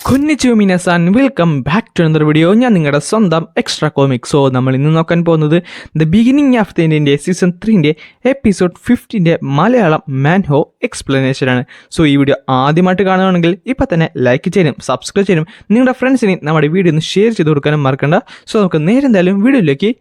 കുന്നിച്ചു മിനസാൻ welcome back to another video. ഞാൻ നിങ്ങളുടെ സ്വന്തം എക്സ്ട്രാ കോമിക്. സോ നമ്മൾ ഇന്ന് നോക്കാൻ പോകുന്നത് ദ ബിഗിനിങ് ഓഫ് ദ ഇന്ത്യൻ്റെ season 3 episode 15 Malayalam manhwa explanation ആണ്. സോ ഈ വീഡിയോ ആദ്യമായിട്ട് കാണുകയാണെങ്കിൽ ഇപ്പം തന്നെ ലൈക്ക് ചെയ്യാനും സബ്സ്ക്രൈബ് ചെയ്യാനും നിങ്ങളുടെ ഫ്രണ്ട്സിന് നമ്മുടെ വീഡിയോ ഒന്ന് ഷെയർ ചെയ്ത് കൊടുക്കാനും മറക്കണ്ട. സോ നമുക്ക് നേരെ എന്തായാലും വീഡിയോയിലേക്ക്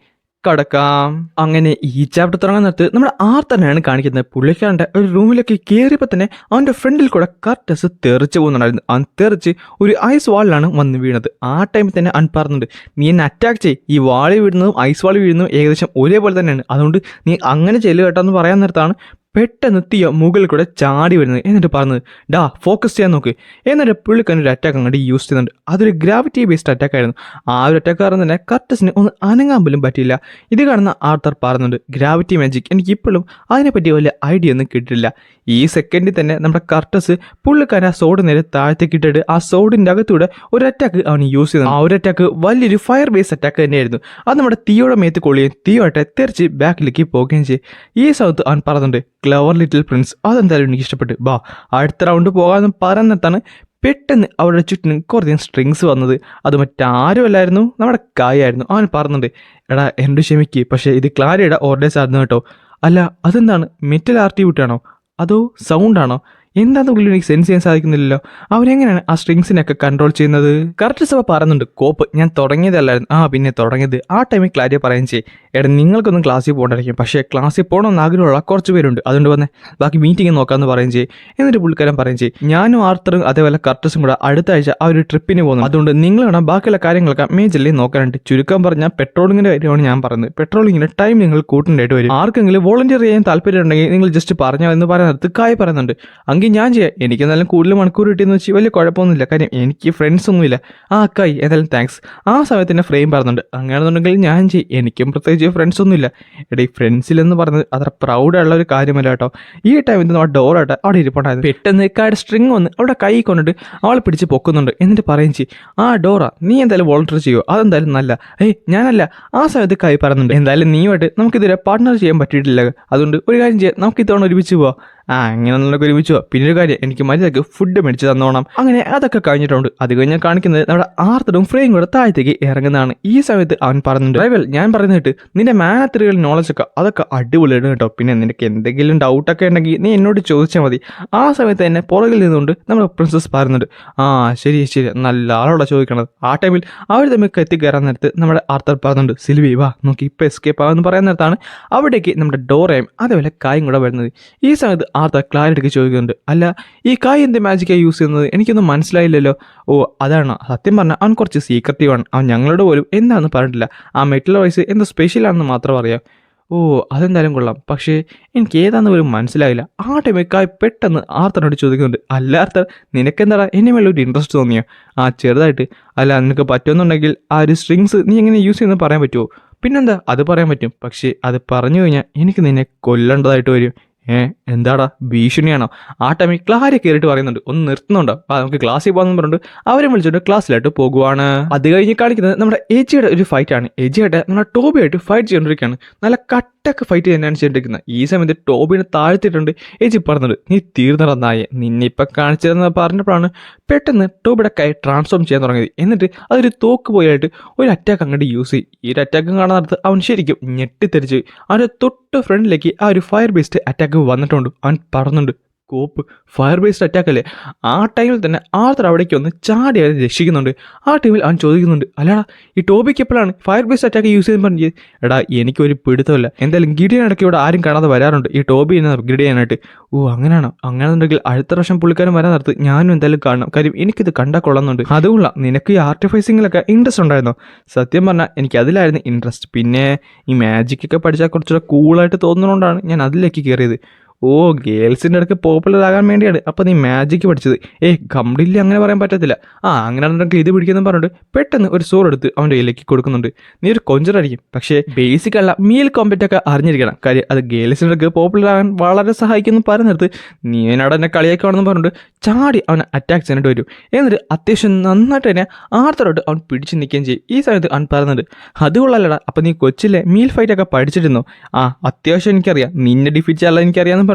കടക്കാം. അങ്ങനെ ഈ ചാപ്റ്റർ തുടങ്ങാൻ നേരത്ത് നമ്മുടെ ആർത്തനെയാണ് കാണിക്കുന്നത്. പുള്ളിക്കാരൻ്റെ ഒരു റൂമിലേക്ക് കയറിയപ്പോൾ തന്നെ അവൻ്റെ ഫ്രണ്ടിൽ കൂടെ കർട്ടസ് തെറിച്ച് പോകുന്നുണ്ടായിരുന്നു. അവൻ തെറിച്ച് ഒരു ഐസ് വാളിലാണ് വന്ന് വീണത്. ആ ടൈമിൽ തന്നെ അവൻ പറഞ്ഞിട്ടുണ്ട്, നീ എന്നെ അറ്റാക്ക് ചെയ്യ്, ഈ വാളി വീഴുന്നതും ഐസ് വാളി വീഴുന്നതും ഏകദേശം ഒരേപോലെ തന്നെയാണ്, അതുകൊണ്ട് നീ അങ്ങനെ ചെല്ലുക കേട്ടോ എന്ന് പറയാൻ നേരത്താണ് പെട്ടെന്ന് തീയ മുകളിൽ കൂടെ ചാടി വരുന്നത്. എന്നിട്ട് പറഞ്ഞത്, ഡാ ഫോക്കസ് ചെയ്യാൻ നോക്ക്. എന്നിട്ട് പുള്ളിക്കാൻ ഒരു അറ്റാക്ക് അങ്ങോട്ട് യൂസ് ചെയ്യുന്നുണ്ട്. അതൊരു ഗ്രാവിറ്റി ബേസ്ഡ് അറ്റാക്ക് ആയിരുന്നു. ആ ഒരു അറ്റാക്ക് കാരണം തന്നെ കർട്ടസിന് ഒന്ന് അനങ്ങാൻ പോലും പറ്റിയില്ല. ഇത് കാണുന്ന ആർത്തർ പറയുന്നുണ്ട്, ഗ്രാവിറ്റി മാജിക് എനിക്ക് ഇപ്പോഴും അതിനെപ്പറ്റി വലിയ ഐഡിയ ഒന്നും കിട്ടില്ല. ഈ സെക്കൻഡിൽ തന്നെ നമ്മുടെ കർട്ടസ് പുള്ളിക്കാരൻ ആ സോഡ് നേരെ താഴത്തേക്ക് ഇട്ടിട്ട് ആ സോഡിൻ്റെ അകത്തൂടെ ഒരു അറ്റാക്ക് അവൻ യൂസ് ചെയ്യുന്നത്. ആ ഒരു അറ്റാക്ക് വലിയൊരു ഫയർ ബേസ്ഡ് അറ്റാക്ക് തന്നെയായിരുന്നു. അത് നമ്മുടെ തീയുടെ മേത്ത് കൊള്ളുകയും തീയോട്ടെ തെറിച്ച് ബാക്കിലേക്ക് പോവുകയും ചെയ്യും. ഈ സമയത്ത് അവൻ പറയുന്നുണ്ട്, ക്ലവർ ലിറ്റിൽ പ്രിൻസ്, അതെന്തായാലും എനിക്ക് ഇഷ്ടപ്പെട്ടു, ബാ അടുത്ത റൗണ്ട് പോകാമെന്ന് പറയുന്നിടത്താണ് പെട്ടെന്ന് അവരുടെ ചുറ്റിനും കുറച്ച് സ്ട്രിങ്സ് വന്നത്. അത് മറ്റാരും അല്ലായിരുന്നു, നമ്മുടെ കായായിരുന്നു. അവൻ പറഞ്ഞിട്ടുണ്ട്, എടാ എൻ്റെ ക്ഷമിക്ക്, പക്ഷേ ഇത് ക്ലാരിയുടെ ഓർഡേഴ്സ് ആയിരുന്നു കേട്ടോ. അല്ല അതെന്താണ്, മെറ്റൽ ആർട്ടിബ്യൂട്ടാണോ അതോ സൗണ്ടാണോ? എന്താന്ന് പുള്ളി എനിക്ക് സെൻസ് ചെയ്യാൻ സാധിക്കുന്നില്ലല്ലോ. അവരെങ്ങനെയാണ് ആ സ്ട്രിങ്സിനൊക്കെ കൺട്രോൾ ചെയ്യുന്നത്? കറക്റ്റ് സഭ പറയുന്നുണ്ട്, കോപ്പ് ഞാൻ തുടങ്ങിയതല്ലായിരുന്നു. പിന്നെ തുടങ്ങിയത്. ആ ടൈമിൽ ക്ലാരിയ പറയുകയും ചെയ്യും, എടാ നിങ്ങൾക്കൊന്നും ക്ലാസ്സിൽ പോകണ്ടായിരിക്കും, പക്ഷേ ക്ലാസ്സിൽ പോകണമെന്ന് ആഗ്രഹമുള്ള കുറച്ച് പേരുണ്ട്, അതുകൊണ്ട് വന്നേ ബാക്കി മീറ്റിംഗ് നോക്കാമെന്ന് പറയും ചെയ്യും. എന്നിട്ട് പുള്ളിക്കാരൻ പറയും ചെയ്യും, ഞാനും ആർത്തറും അതേപോലെ കർട്ടസും കൂടെ അടുത്ത ആഴ്ച ആ ഒരു ട്രിപ്പിന് പോകുന്നു, അതുകൊണ്ട് നിങ്ങൾ വേണം ബാക്കിയുള്ള കാര്യങ്ങളൊക്കെ മേജറിൽ നോക്കാനുണ്ട്. ചുരുക്കം പറഞ്ഞാൽ പെട്രോളിങ്ങിൻ്റെ കാര്യമാണ് ഞാൻ പറയുന്നത്. പെട്രോളിങ്ങിന് ടൈം നിങ്ങൾ കൂട്ടേണ്ടതായിട്ട് വരും. ആർക്കെങ്കിലും വോളണ്ടിയർ ചെയ്യാൻ താല്പര്യം ഉണ്ടെങ്കിൽ നിങ്ങൾ ജസ്റ്റ് പറഞ്ഞാൽ എന്ന് പറയുന്നത് കായ് പറയുന്നുണ്ട്. ഞാൻ ചെയ്യാം, എനിക്ക് എന്തായാലും കൂടുതൽ മണിക്കൂർ കിട്ടിയെന്ന് വെച്ച് വലിയ കുഴപ്പമൊന്നുമില്ല, കാര്യം എനിക്ക് ഫ്രണ്ട്സ് ഒന്നുമില്ല. കായ് എന്തായാലും താങ്ക്സ്. ആ സമയത്ത് തന്നെ ഫ്രെയിം പറയുന്നുണ്ട്, അങ്ങനെയാണെന്നുണ്ടെങ്കിൽ ഞാൻ ചെയ്യും, എനിക്കും പ്രത്യേകിച്ച് ഫ്രണ്ട്സ് ഒന്നുമില്ല. എടാ ഈ ഫ്രണ്ട്സിലെന്ന് പറഞ്ഞത് അത്ര പ്രൗഡുള്ള ഒരു കാര്യമല്ല കേട്ടോ. ഈ ടൈമിൽ നമ്മുടെ ഡോറായിട്ട് അവിടെ ഇരിപ്പുണ്ടായിരുന്നു. പെട്ടെന്ന് കായുടെ സ്ട്രിങ് വന്ന് അവിടെ കൈ കൊണ്ടിട്ട് അവളെ പിടിച്ച് പൊക്കുന്നുണ്ട്. എന്നിട്ട് പറയും ചെയ്യും, ഡോറ നീ എന്തായാലും വോളണ്ടിയർ ചെയ്യുമോ, അതെന്തായാലും നല്ല. ഞാനല്ല. ആ സമയത്ത് കൈ പറയുന്നുണ്ട്, എന്തായാലും നീയുമായിട്ട് നമുക്കിതുവരെ പാർട്ട്ണർ ചെയ്യാൻ പറ്റിയിട്ടില്ല, അതുകൊണ്ട് ഒരു കാര്യം ചെയ്യാം, നമുക്ക് ഇത്തവണ ഒരുമിച്ച് പോവാം. അങ്ങനെ നമുക്ക് ഒരുമിച്ചോ. പിന്നെ ഒരു കാര്യം, എനിക്ക് മര്യാദക്ക് ഫുഡ് മേടിച്ച് തന്നോണം. അങ്ങനെ അതൊക്കെ കഴിഞ്ഞിട്ടുണ്ട്. അത് കഴിഞ്ഞാൽ കാണിക്കുന്നത് നമ്മുടെ ആർത്തറും ഫ്രെയും കൂടെ താഴത്തേക്ക് ഇറങ്ങുന്നതാണ്. ഈ സമയത്ത് അവൻ പറയുന്നുണ്ട്, റൈവൽ ഞാൻ പറയുന്നത് നിന്റെ മാനത്തിരികൾ നോളജൊക്കെ അതൊക്കെ അടിപൊളിയാണ് കേട്ടോ, പിന്നെ നിനക്ക് എന്തെങ്കിലും ഡൗട്ടൊക്കെ ഉണ്ടെങ്കിൽ നീ എന്നോട് ചോദിച്ചാൽ മതി. ആ സമയത്ത് തന്നെ പുറകിൽ നിന്നുകൊണ്ട് നമ്മുടെ പ്രിൻസസ് പറയുന്നുണ്ട്, ശരി ശരി, നല്ല ആളോടെ ചോദിക്കണത്. ആ ടൈമിൽ അവർ തമ്മിൽ എത്തിക്കയറാൻ നേരത്ത് നമ്മുടെ ആർത്തർ പറയുന്നുണ്ട്, സിൽവി വാ നോക്കി ഇപ്പം എസ്കേപ്പ് ആവെന്ന് പറയുന്ന നേരത്താണ് അവിടേക്ക് നമ്മുടെ ഡോറയും അതേപോലെ കായും കൂടെ വരുന്നത്. ഈ സമയത്ത് ആർത്തർ ക്ലാരിറ്റിക്ക് ചോദിക്കുന്നുണ്ട്, അല്ല ഈ കായ് എന്ത് മാജിക്കായി യൂസ് ചെയ്യുന്നത്, എനിക്കൊന്നും മനസ്സിലായില്ലല്ലോ. അതാണ് സത്യം പറഞ്ഞാൽ അവൻ കുറച്ച് സീക്രട്ടീവാണ്, അവൻ ഞങ്ങളോട് പോലും എന്താണെന്ന് പറഞ്ഞിട്ടില്ല. ആ മെറ്റൽ വോയിസ് എന്തോ സ്പെഷ്യലാണെന്ന് മാത്രം അറിയാം. അതെന്തായാലും കൊള്ളാം, പക്ഷേ എനിക്ക് ഏതാണെന്ന് പോലും മനസ്സിലായില്ല. ആ ടൈമിൽ കായ് പെട്ടെന്ന് ആർത്തറിനോട് ചോദിക്കുന്നുണ്ട്, അല്ല ആർത്തർ നിനക്കെന്താടാ എന്നെ മേലെ ഒരു ഇൻട്രസ്റ്റ് തോന്നിയോ? ചെറുതായിട്ട്. അല്ല നിനക്ക് പറ്റുമെന്നുണ്ടെങ്കിൽ ആ ഒരു സ്ട്രിങ്സ് നീ എങ്ങനെ യൂസ് ചെയ്യുന്നത് പറയാൻ പറ്റുമോ? പിന്നെന്താ, അത് പറയാൻ പറ്റും, പക്ഷേ അത് പറഞ്ഞു കഴിഞ്ഞാൽ എനിക്ക് നിന്നെ കൊല്ലേണ്ടതായിട്ട് വരും. എന്താടാ ഭീഷണിയാണോ? ആ ടൈമിൽ ക്ലാരി കയറിയിട്ട് പറയുന്നുണ്ട്, ഒന്ന് നിർത്തുന്നുണ്ടോ, നമുക്ക് ക്ലാസ്സിൽ പോകാമെന്ന് പറഞ്ഞിട്ട് അവരെ വിളിച്ചിട്ട് ക്ലാസ്സിലായിട്ട് പോകുവാണ്. അത് കഴിഞ്ഞ് കാണിക്കുന്നത് നമ്മുടെ എജിയുടെ ഒരു ഫൈറ്റാണ്. എജിയായിട്ട് നമ്മുടെ ടോബിയായിട്ട് ഫൈറ്റ് ചെയ്തുകൊണ്ടിരിക്കുകയാണ്. നല്ല കട്ടൊക്കെ ഫൈറ്റ് ചെയ്യാനാണ് ചെയ്തിരിക്കുന്നത്. ഈ സമയത്ത് ടോബിനെ താഴ്ത്തിയിട്ടുണ്ട്. എജി പറഞ്ഞിട്ട്, നീ തീർന്നിട നായെ, നിന്നെ ഇപ്പം കാണിച്ചതെന്ന് പറഞ്ഞപ്പോഴാണ് പെട്ടെന്ന് ടോബിയുടെ കൈ ട്രാൻസ്ഫോം ചെയ്യാൻ തുടങ്ങിയത്. എന്നിട്ട് അതൊരു തോക്ക് പോയായിട്ട് ഒരു അറ്റാക്ക് അങ്ങോട്ട് യൂസ് ചെയ്യും. ഈ ഒരു അറ്റാക്ക് കാണാൻ നേരത്ത് അവൻ ശരിക്കും ഞെട്ടിത്തെറിച്ച് അവൻ്റെ തൊട്ട് ഫ്രണ്ടിലേക്ക് ആ ഒരു ഫയർ ബേസ്ഡ് അറ്റാക്ക് വന്നിട്ടുണ്ട്. അവൻ പറഞ്ഞുണ്ട്, കോപ്പ് ഫയർ ബേസ്ഡ് അറ്റാക്ക് അല്ലേ? ആ ടൈമിൽ തന്നെ ആർത്തർ അവിടേക്ക് വന്ന് ചാടി അവരെ രക്ഷിക്കുന്നുണ്ട്. ആ ടൈമിൽ അവൻ ചോദിക്കുന്നുണ്ട്, അല്ലടാ ഈ ടോബിക്ക് എപ്പോഴാണ് ഫയർ ബേസ്ഡ് അറ്റാക്ക് യൂസ് ചെയ്യാൻ പറഞ്ഞത്? എടാ എനിക്കൊരു പിടുത്തമില്ല, എന്തായാലും ഗിഡിയൻ ഇടയ്ക്ക് ഇവിടെ ആരും കാണാതെ വരാറുണ്ട് ഈ ടോബി എന്ന് അപ്ഗ്രേഡ് ചെയ്യാനായിട്ട്. അങ്ങനെയാണോ? അങ്ങനെയുണ്ടെങ്കിൽ അടുത്ത പ്രാവശ്യം പുള്ളിക്കാരൻ വരാൻ നേരത്ത് ഞാനും എന്തായാലും കാണണം, കാര്യം എനിക്കിത് കണ്ടാൽ കൊള്ളുന്നുണ്ട്. അതുകൊള്ള നിനക്ക് ഈ ആർട്ടിഫൈസിങ്ങിലൊക്കെ ഇൻട്രസ്റ്റ് ഉണ്ടായിരുന്നോ? സത്യം പറഞ്ഞാൽ എനിക്ക് അതിലായിരുന്നു ഇൻട്രസ്റ്റ്. പിന്നെ ഈ മാജിക്കൊക്കെ പഠിച്ചാൽ കുറച്ചുകൂടെ കൂളായിട്ട് തോന്നുന്നതുകൊണ്ടാണ് ഞാൻ അതിലേക്ക് കയറിയത്. ഗേൾസിൻ്റെ അടുക്ക് പോപ്പുലർ ആകാൻ വേണ്ടിയാണ് അപ്പോൾ നീ മാജിക്ക് പഠിച്ചത്. കംപ്ലീറ്റ്ലി അങ്ങനെ പറയാൻ പറ്റത്തില്ല. അങ്ങനെ ഉണ്ടെങ്കിൽ ഇത് പിടിക്കുന്നു പറഞ്ഞിട്ട് പെട്ടെന്ന് ഒരു സോർ എടുത്ത് അവൻ്റെ കയ്യിലേക്ക് കൊടുക്കുന്നുണ്ട്. നീ ഒരു കൊഞ്ചറായിരിക്കും, പക്ഷേ ബേസിക് അല്ല, മീൽ കോമ്പറ്റ് ഒക്കെ അറിഞ്ഞിരിക്കണം, കാര്യം അത് ഗേൾസിൻ്റെ അടുക്ക് പോപ്പുലർ ആകാൻ വളരെ സഹായിക്കുന്നു പറയുന്നിടത്ത് നീ എന്നോട് എന്നെ കളിയാക്കുകയാണെന്ന് പറഞ്ഞിട്ട് ചാടി അവനെ അറ്റാക്ക് ചെയ്യാനായിട്ട് വരും. എന്നിട്ട് അത്യാവശ്യം നന്നായിട്ട് തന്നെ ആർത്തറോട്ട് അവൻ പിടിച്ച് നിൽക്കുകയും ചെയ്യും. ഈ സമയത്ത് അവൻ പറയുന്നുണ്ട്, അത് കൊള്ളാലടാ, അപ്പം നീ കൊച്ചിലെ മീൽ ഫൈറ്റൊക്കെ പഠിച്ചിരുന്നോ? അത്യാവശ്യം എനിക്കറിയാം, നിന്നെ ഡിഫീറ്റ് ചെയ്യാനുള്ള എനിക്കറിയാമെന്ന് പറഞ്ഞുകൊണ്ട്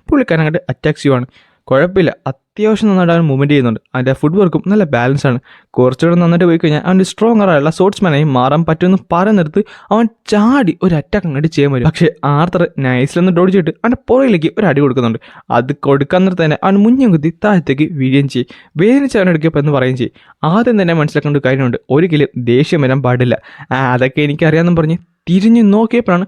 പുള്ളിക്കാരൻ അങ്ങോട്ട് അറ്റാക്ക് ചെയ്യുവാണ്. കുഴപ്പമില്ല, അത്യാവശ്യം നന്നായിട്ട് അവൻ മൂവ്മെൻറ്റ് ചെയ്യുന്നുണ്ട്. അതിൻ്റെ ഫുഡ് വർക്കും നല്ല ബാലൻസ് ആണ്. കുറച്ചുകൂടെ നന്നായിട്ട് പോയി കഴിഞ്ഞാൽ അവൻ്റെ സ്ട്രോങ്ങർ ആയുള്ള സ്പോർട്സ്മാനായി മാറാൻ പറ്റുമെന്ന് പറയുന്നിടത്ത് അവൻ ചാടി ഒരു അറ്റാക്ക് അങ്ങോട്ട് ചെയ്യാൻ വരും. പക്ഷേ ആർത്തർ നൈസിലൊന്ന് ഡോടിച്ചിട്ട് അവൻ്റെ പുറകിലേക്ക് ഒരു അടി കൊടുക്കുന്നുണ്ട്. അത് കൊടുക്കാൻ നേരത്തെ തന്നെ അവൻ മുഞ്ഞം കുത്തി താഴത്തേക്ക് വീഴുകയും ചെയ്യും. വേദനിച്ച് അവൻ എടുക്കപ്പോൾ എന്ന് പറയുകയും ചെയ്യും. ആദ്യം തന്നെ മനസ്സിലാക്കേണ്ട ഒരു കാര്യമുണ്ട്, ഒരിക്കലും ദേഷ്യം വരാൻ പാടില്ല. അതൊക്കെ എനിക്കറിയാമെന്നും പറഞ്ഞ് തിരിഞ്ഞു നോക്കിയപ്പോഴാണ്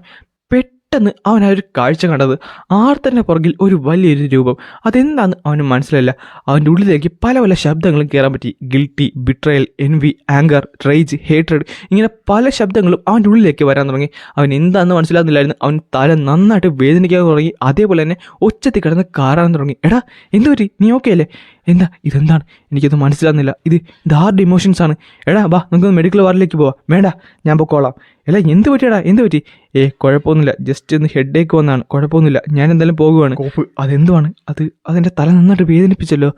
പെട്ടെന്ന് അവൻ ആ ഒരു കാഴ്ച കണ്ടത്. ആർത്തറിൻ്റെ പുറകിൽ ഒരു വലിയൊരു രൂപം. അതെന്താണെന്ന് അവന് മനസ്സിലായില്ല. അവൻ്റെ ഉള്ളിലേക്ക് പല പല ശബ്ദങ്ങളും കയറാൻ പറ്റി. Guilty, betrayal, envy, anger, rage, hatred, ഇങ്ങനെ പല ശബ്ദങ്ങളും അവൻ്റെ ഉള്ളിലേക്ക് വരാൻ തുടങ്ങി. അവൻ എന്താണെന്ന് മനസ്സിലാകുന്നില്ലായിരുന്നു. അവൻ തല നന്നായിട്ട് വേദനിക്കാൻ തുടങ്ങി. അതേപോലെ തന്നെ ഒച്ചത്തിൽ കിടന്ന് കാറാൻ തുടങ്ങി. എടാ എന്തു പറ്റി, നീ ഓക്കെ അല്ലേ? ഇതെന്താണ് എനിക്കത് മനസ്സിലാകുന്നില്ല. ഇത് ഹാർഡ് ഇമോഷൻസ് ആണ്. എടാ വാ, നമുക്കൊന്ന് മെഡിക്കൽ വാർഡിലേക്ക് പോവാം. വേണ്ട, ഞാൻ പൊക്കോളാം. എടാ എന്ത് പറ്റിയടാ, എന്ത് പറ്റി? കുഴപ്പമൊന്നുമില്ല, ജസ്റ്റ് ഒന്ന് ഹെഡ് ഏക്ക് വന്നാണ്, കുഴപ്പമൊന്നുമില്ല, ഞാൻ എന്തായാലും പോകുവാണ്. അതെന്തുവാണ് അതെൻ്റെ തല നന്നായിട്ട് വേദനിപ്പിച്ചല്ലോ.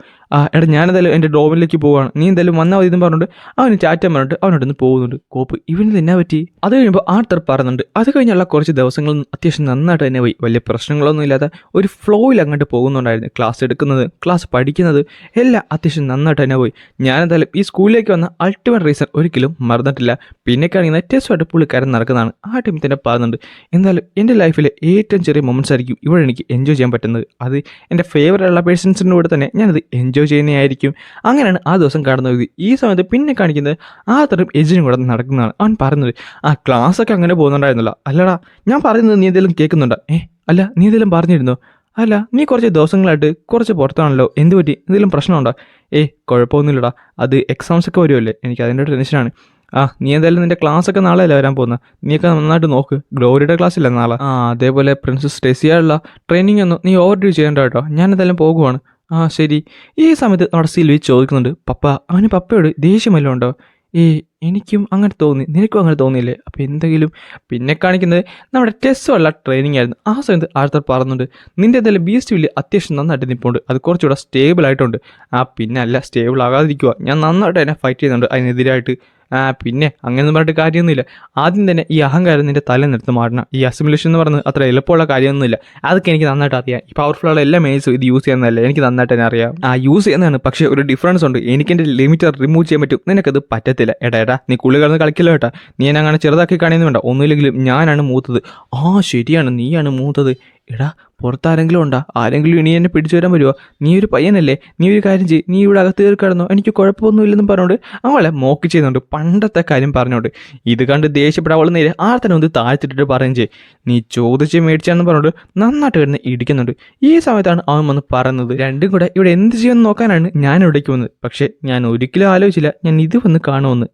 എടാ ഞാനെന്തായാലും എൻ്റെ ഡോമിലേക്ക് പോവുകയാണ്, നീ എന്തായാലും വന്നാൽ മതി എന്ന് പറഞ്ഞിട്ട് അവന് ചാറ്റാൻ പറഞ്ഞിട്ട് അവനോടൊന്ന് പോകുന്നുണ്ട്. കോപ്പ് ഇവന് തന്നെ പറ്റി. അത് കഴിയുമ്പോൾ ആർത്തർ പറയുന്നുണ്ട്. അത് കഴിഞ്ഞുള്ള കുറച്ച് ദിവസങ്ങൾ അത്യാവശ്യം നന്നായിട്ട് തന്നെ പോയി. വലിയ പ്രശ്നങ്ങളൊന്നും ഇല്ലാതെ ഒരു ഫ്ലോയിൽ അങ്ങോട്ട് പോകുന്നുണ്ടായിരുന്നു. ക്ലാസ് എടുക്കുന്നത്, ക്ലാസ് പഠിക്കുന്നത് എല്ലാം അത്യാവശ്യം നന്നായിട്ട് തന്നെ പോയി. ഞാനെന്തായാലും ഈ സ്കൂളിലേക്ക് വന്ന അൾട്ടിമേറ്റ് റീസൺ ഒരിക്കലും മറന്നിട്ടില്ല. പിന്നെ കാണിക്കുന്ന ടെസ്റ്റുമായിട്ട് പുള്ളിക്കാരൻ നടക്കുന്നതാണ്. ആ ടീമിൽ തന്നെ പറയുന്നുണ്ട്, എന്തായാലും എൻ്റെ ലൈഫിലെ ഏറ്റവും ചെറിയ മൊമെൻറ്റ്സ് ആയിരിക്കും ഇവിടെ എനിക്ക് എൻജോയ് ചെയ്യാൻ പറ്റുന്നത്. അത് എൻ്റെ ഫേവറേറ്റ് ഉള്ള പേഴ്സൺസിൻ്റെ കൂടെ തന്നെ ഞാനത് എൻജോയ് ചെയ്യുന്നതായിരിക്കും. അങ്ങനെയാണ് ആ ദിവസം കടന്നു. ഈ സമയത്ത് പിന്നെ കാണിക്കുന്നത് ആർത്തറും എജിനും കൂടെ നടക്കുന്നതാണ്. അവൻ പറയുന്നത്, ക്ലാസ്സൊക്കെ അങ്ങനെ പോകുന്നുണ്ടായിരുന്നല്ലോ. അല്ലടാ, ഞാൻ പറയുന്നത് നീ എന്തെങ്കിലും കേൾക്കുന്നുണ്ടോ? അല്ല, നീ എന്തെങ്കിലും പറഞ്ഞിരുന്നോ? അല്ല, നീ കുറച്ച് ദിവസങ്ങളായിട്ട് കുറച്ച് പുറത്താണല്ലോ, എന്ത് പറ്റി, എന്തെങ്കിലും പ്രശ്നമുണ്ടോ? കുഴപ്പമൊന്നുമില്ലടാ, അത് എക്സാംസ് ഒക്കെ വരുമല്ലേ, എനിക്ക് അതിൻ്റെ ടെൻഷനാണ്. നീ എന്തായാലും നിൻ്റെ ക്ലാസ്സൊക്കെ നാളെ അല്ലേ വരാൻ പോകുന്നത്, നീയൊക്കെ നന്നായിട്ട് നോക്ക്. ഗ്ലോറിയുടെ ക്ലാസ് ഇല്ല നാളെ. അതേപോലെ പ്രിൻസസ് ടെസിയുള്ള ട്രെയിനിങ് ഒന്നും നീ ഓവർ ഡ്യൂ ചെയ്യേണ്ട കേട്ടോ, ഞാൻ എന്തായാലും പോകുവാണ്. ശരി. ഈ സമയത്ത് നമ്മുടെ സിൽവി ചോദിക്കുന്നുണ്ട്, അവന് പപ്പയോട് ദേഷ്യമല്ലോ ഉണ്ടോ? എനിക്കും അങ്ങനെ തോന്നി, നിനക്കും അങ്ങനെ തോന്നിയില്ലേ? അപ്പോൾ എന്തെങ്കിലും. പിന്നെ കാണിക്കുന്നത് നമ്മുടെ ടെസ്റ്റുള്ള ട്രെയിനിങ് ആയിരുന്നു. ആ സമയത്ത് ആർത്തർ പറയുന്നുണ്ട്, നിൻ്റെ എന്തായാലും ബീസ്റ്റ് വില്ല് അത്യാവശ്യം നന്നായിട്ട് നിൽപ്പുണ്ട്, അത് കുറച്ചുകൂടെ സ്റ്റേബിൾ ആയിട്ടുണ്ട്. പിന്നെ അല്ല, സ്റ്റേബിൾ ആകാതിരിക്കുക, ഞാൻ നന്നായിട്ട് തന്നെ ഫൈറ്റ് ചെയ്യുന്നുണ്ട് അതിനെതിരായിട്ട്. പിന്നെ അങ്ങനെയൊന്നും പറഞ്ഞിട്ട് കാര്യമൊന്നുമില്ല. ആദ്യം തന്നെ ഈ അഹങ്കാരം നിൻ്റെ തലേന്നെടുത്ത് മാറണം. ഈ അസിമുലേഷൻ എന്ന് പറയുന്നത് അത്ര എളുപ്പമുള്ള കാര്യമൊന്നുമില്ല. അതൊക്കെ എനിക്ക് നന്നായിട്ട് അറിയാം. ഈ പവർഫുള്ള എല്ലാ മെയിൽസും ഇത് യൂസ് ചെയ്യുന്നതല്ല, എനിക്ക് നന്നായിട്ട് തന്നെ അറിയാം. യൂസ് ചെയ്യുന്നതാണ്, പക്ഷേ ഒരു ഡിഫറൻസ് ഉണ്ട്. എനിക്ക് എൻ്റെ ലിമിറ്റ് റിമൂവ് ചെയ്യാൻ പറ്റും, നിനക്കത് പറ്റത്തില്ല. എടാ നീ കുളി കിടന്ന് കളിക്കില്ല കേട്ടാ. നീ എന്നെ അങ്ങനെ ചെറുതാക്കി കാണിയൊന്നും വേണ്ട. ഒന്നുമില്ലെങ്കിലും ഞാനാണ് മൂത്തത്. ശരിയാണ്, നീയാണ് മൂത്തത്. എടാ പുറത്താരെങ്കിലും ഉണ്ടാ? ആരെങ്കിലും ഇനി എന്നെ പിടിച്ചു വരാൻ വരുമോ? നീ ഒരു പയ്യനല്ലേ, നീ ഒരു കാര്യം ചെയ്യ്, നീ ഇവിടെ അകത്ത് കയറി കിടന്നോ, എനിക്ക് കുഴപ്പമൊന്നുമില്ലെന്നും പറഞ്ഞുകൊണ്ട് അവളെ മോക്ക് ചെയ്യുന്നുണ്ട്, പണ്ടത്തെ കാര്യം പറഞ്ഞുകൊണ്ട്. ഇത് കണ്ട് ദേഷ്യപ്പെടാൻ അവൾ നേരെ ആർത്തനെ ഒന്ന് താഴ്ത്തിട്ടിട്ട് പറയും ചെയ്യും, നീ ചോദിച്ച് മേടിച്ചാന്ന് പറഞ്ഞുകൊണ്ട് നന്നായിട്ട് കിടന്ന് ഇടിക്കുന്നുണ്ട്. ഈ സമയത്താണ് അവൻ വന്ന് പറയുന്നത്, രണ്ടും കൂടെ ഇവിടെ എന്ത് ചെയ്യുമെന്ന് നോക്കാനാണ് ഞാൻ ഇവിടേക്ക് വന്നത്. പക്ഷേ ഞാൻ ഒരിക്കലും ആലോചിച്ചില്ല ഞാൻ ഇത് വന്ന് കാണുമെന്ന്.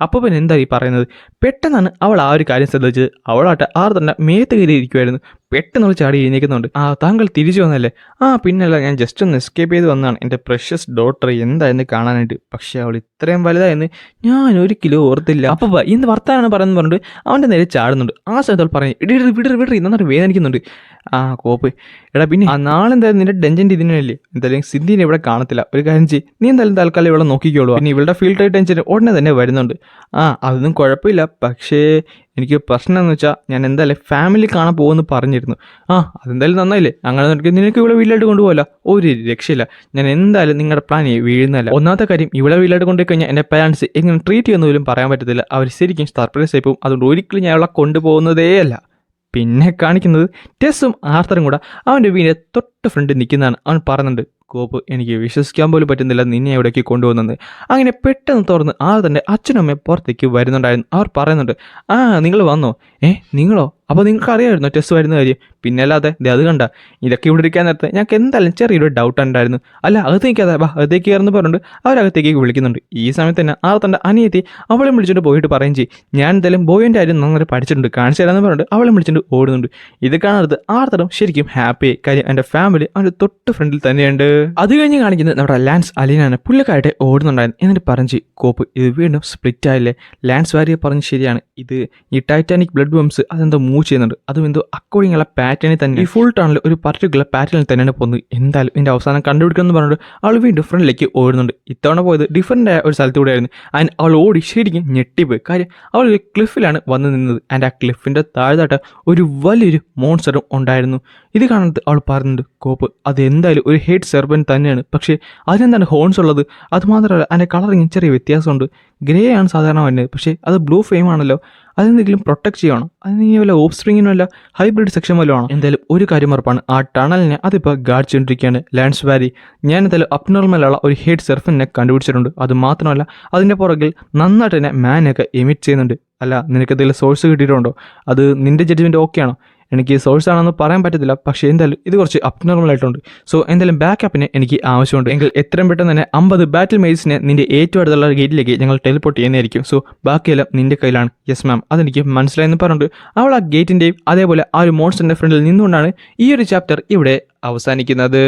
അപ്പോൾ പിന്നെ എന്താ ഈ പറയുന്നത്? പെട്ടെന്നാണ് അവൾ ആ ഒരു കാര്യം ശ്രദ്ധിച്ചത്. അവളാട്ടെ ആർത്തൻ്റെ മേത്ത് കയറി ഇരിക്കുമായിരുന്നു. പെട്ടെന്ന് ചാടി എഴുന്നേക്കുന്നുണ്ട്. താങ്കൾ തിരിച്ചു വന്നല്ലേ? പിന്നല്ല, ഞാൻ ജസ്റ്റ് ഒന്ന് എസ്കേപ്പ് ചെയ്ത് വന്നതാണ് എൻ്റെ പ്രഷ്യസ് ഡോട്ടർ എന്തായെന്ന് കാണാനായിട്ട്. പക്ഷേ അവൾ ഇത്രയും വലുതായെന്ന് ഞാൻ ഒരിക്കലും ഓർത്തില്ല. അപ്പോൾ ഇന്ന് വർത്താനാണ് പറയുന്നത് പറഞ്ഞിട്ട് അവൻ്റെ നേരെ ചാടുന്നുണ്ട്. ആ സമയത്ത് പറഞ്ഞ് വിടറി നന്നായിട്ട് വേദനിക്കുന്നുണ്ട്. കോപ്പ്. എടാ പിന്നെ നാളെ എന്തായാലും നിന്റെ ഡെഞ്ചൻ്റെ ഇതിനല്ലേ, എന്തായാലും സിദ്ധിനെ ഇവിടെ കാണത്തില്ല. ഒരു കാര്യം ചെയ്യ്, നീ എന്തായാലും തൽക്കാലം ഇവിടെ നോക്കിക്കോളൂ. പിന്നെ ഇവളുടെ ഫീൽഡ് ആയിട്ട് ടെൻഷൻ ഉടനെ തന്നെ വരുന്നുണ്ട്. അതൊന്നും കുഴപ്പമില്ല. പക്ഷേ എനിക്ക് പ്രശ്നം എന്ന് വെച്ചാൽ ഞാൻ എന്തായാലും ഫാമിലി കാണാൻ പോകുമെന്ന് പറഞ്ഞിരുന്നു. അതെന്തായാലും നന്നായില്ലേ? അങ്ങനെ നിനക്ക് ഇവിടെ വീട്ടിലായിട്ട് കൊണ്ടുപോകല്ല, ഒരു രക്ഷയില്ല. ഞാൻ എന്തായാലും നിങ്ങളുടെ പ്ലാൻ വീഴുന്നതല്ല. ഒന്നാമത്തെ കാര്യം, ഇവിടെ വീട്ടിലായിട്ട് കൊണ്ടുപോയി കഴിഞ്ഞാൽ എൻ്റെ പാരൻസ് എങ്ങനെ ട്രീറ്റ് ചെയ്യുന്ന പോലും പറയാൻ പറ്റത്തില്ല. അവർ ശരിക്കും സർപ്രൈസ് ആയി പോകും. അതുകൊണ്ട് ഒരിക്കലും ഞാൻ അവളെ കൊണ്ടുപോകുന്നതേ അല്ല. പിന്നെ കാണിക്കുന്നത് ടെസ്സും ആർത്തറും കൂടെ അവൻ്റെ വീടിൻ്റെ തൊട്ട് ഫ്രണ്ടിൽ നിൽക്കുന്നതാണ്. അവൻ പറയുന്നുണ്ട്, കോപ്പ് എനിക്ക് വിശ്വസിക്കാൻ പോലും പറ്റുന്നില്ല നിന്നെ എവിടേക്ക് കൊണ്ടുപോകുന്നത്. അങ്ങനെ പെട്ടെന്ന് തുറന്ന് ആർത്തൻ്റെ അച്ഛനും അമ്മയും പുറത്തേക്ക് വരുന്നുണ്ടായിരുന്നു. അവർ പറയുന്നുണ്ട്, നിങ്ങൾ വന്നോ? നിങ്ങളോ? അപ്പോൾ നിങ്ങൾക്ക് അറിയാമായിരുന്നോ ടെസ്റ്റ് വരുന്ന കാര്യം? പിന്നെ അല്ലാതെ അത് കണ്ട, ഇതൊക്കെ ഇവിടെ ഇരിക്കാൻ നേരത്തെ ഞങ്ങൾക്ക് എന്തായാലും ചെറിയൊരു ഡൗട്ട് ഉണ്ടായിരുന്നു. അല്ല അകത്തേക്ക് അകത്തേക്ക് കയറുന്നു പറഞ്ഞിട്ട് അവരകത്തേക്ക് വിളിക്കുന്നുണ്ട്. ഈ സമയത്ത് തന്നെ ആർത്തൻ്റെ അനിയത്തി അവളെ വിളിച്ചിട്ട് പോയിട്ട് പറയും ചെയ്യും, ഞാൻ എന്തായാലും ബോയിൻ്റെ കാര്യം നന്നായി പഠിച്ചിട്ടുണ്ട്, കാണിച്ചു തരാമെന്ന് പറഞ്ഞിട്ട് അവളെ വിളിച്ചിട്ട് ഓടുന്നുണ്ട്. ഇത് കാണരുത് ആർത്തറും ശരിക്കും ഹാപ്പി. കാര്യം എൻ്റെ ഫാമിലി അവൻ്റെ തൊട്ട് ഫ്രണ്ടിൽ തന്നെയുണ്ട്. അത് കഴിഞ്ഞ് കാണിക്കുന്നത് നമ്മുടെ ലാൻസ് അലീനാണ്. പുള്ളിക്കായിട്ട് ഓടുന്നുണ്ടായിരുന്നു. എന്നിട്ട് പറഞ്ഞു, കോപ്പ് ഇത് വീണ്ടും സ്പ്ലിറ്റ് ആയില്ലേ? ലാൻസ് വാരിയെ പറഞ്ഞ് ശരിയാണ്, ഇത് ഈ ടൈറ്റാനിക് ബ്ലഡ് ബംസ് അതെന്തോ മൂവ് ചെയ്യുന്നുണ്ട്. അതും എന്തോ അക്കോർഡിംഗ് ഉള്ള പാറ്റേണിൽ തന്നെ ഈ ഫുൾ ടണൽ ഒരു പർട്ടിക്കുലർ പാറ്റേണിൽ തന്നെയാണ് പോകുന്നത്. എന്തായാലും ഇതിൻ്റെ അവസാനം കണ്ടുപിടിക്കണം എന്ന് പറഞ്ഞിട്ട് അവൾ വീണ്ടും ഫ്രണ്ടിലേക്ക് ഓടുന്നുണ്ട്. ഇത്തവണ പോയത് ഡിഫറൻ്റ് ആയ ഒരു സ്ഥലത്തൂടെയായിരുന്നു. ആൻഡ് അവൾ ഓടി ശരിക്കും ഞെട്ടിപ്പോയി. കാര്യം അവൾ ഒരു ക്ലിഫിലാണ് വന്ന് നിന്നത്. ആൻഡ് ആ ക്ലിഫിൻ്റെ താഴെത്തായിട്ട് ഒരു വലിയൊരു മോൺസ്റ്ററും ഉണ്ടായിരുന്നു. ഇത് കാണുന്നത് അവൾ പറയുന്നുണ്ട്, കോപ്പ് അത് എന്തായാലും ഒരു ഹെഡ് സെർപ്പൻ തന്നെയാണ്. പക്ഷേ അതിനെന്താണ് ഹോൺസ് ഉള്ളത്? അതുമാത്രമല്ല അതിൻ്റെ കളറിങ് ചെറിയ വ്യത്യാസമുണ്ട്. ഗ്രേ ആണ് സാധാരണ വരുന്നത്, പക്ഷേ അത് ബ്ലൂ ഫ്ലെയിം ആണല്ലോ. അതെന്തെങ്കിലും പ്രൊട്ടക്ട് ചെയ്യണം. അതിന് വല്ല ഓഫ് സ്പ്രിങ്ങിനും അല്ല ഹൈബ്രിഡ് സെക്ഷൻ വല്ലതും ആണോ? എന്തായാലും ഒരു കാര്യം ഉറപ്പാണ്, ആ ടണലിനെ അതിപ്പോൾ ഗാർഡ് ചെയ്തുകൊണ്ടിരിക്കുകയാണ് ലാൻസ് വാരി. ഞാൻ എന്തായാലും അബ്നോർമലുള്ള ഒരു ഹെഡ് സെർഫിനെ കണ്ടുപിടിച്ചിട്ടുണ്ട്. അത് മാത്രമല്ല അതിൻ്റെ പുറകിൽ നന്നായിട്ട് തന്നെ മാനൊക്കെ എമിറ്റ് ചെയ്യുന്നുണ്ട്. അല്ല, നിനക്ക് എന്തെങ്കിലും സോഴ്സ് കിട്ടിയിട്ടുണ്ടോ? അത് നിൻ്റെ ജഡ്ജ്മെൻറ്റ് ഓക്കെ ആണോ? എനിക്ക് സോഴ്സ് ആണെന്ന് പറയാൻ പറ്റത്തില്ല, പക്ഷേ എന്തായാലും ഇത് കുറച്ച് അബ്നോർമൽ ആയിട്ടുണ്ട്. സോ എന്തായാലും ബാക്കപ്പിന് എനിക്ക് ആവശ്യമുണ്ട്. എങ്കിൽ എത്രയും പെട്ടെന്ന് തന്നെ 50 ബാറ്റിൽ മെയ്സിനെ നിൻ്റെ ഏറ്റവും അടുത്തുള്ള ഗേറ്റിലേക്ക് ഞങ്ങൾ ടെലിപ്പോർട്ട് ചെയ്യുന്നതായിരിക്കും. സോ ബാക്കിയെല്ലാം നിൻ്റെ കയ്യിലാണ്. യെസ് മാം, അതെനിക്ക് മനസ്സിലായെന്ന് പറഞ്ഞിട്ട് അവൾ ആ ഗേറ്റിൻ്റെയും അതേപോലെ ആ ഒരു മോൺസ്റ്ററിൻ്റെ ഫ്രണ്ടിൽ നിന്നുകൊണ്ടാണ് ഈ ഒരു ചാപ്റ്റർ ഇവിടെ അവസാനിക്കുന്നത്.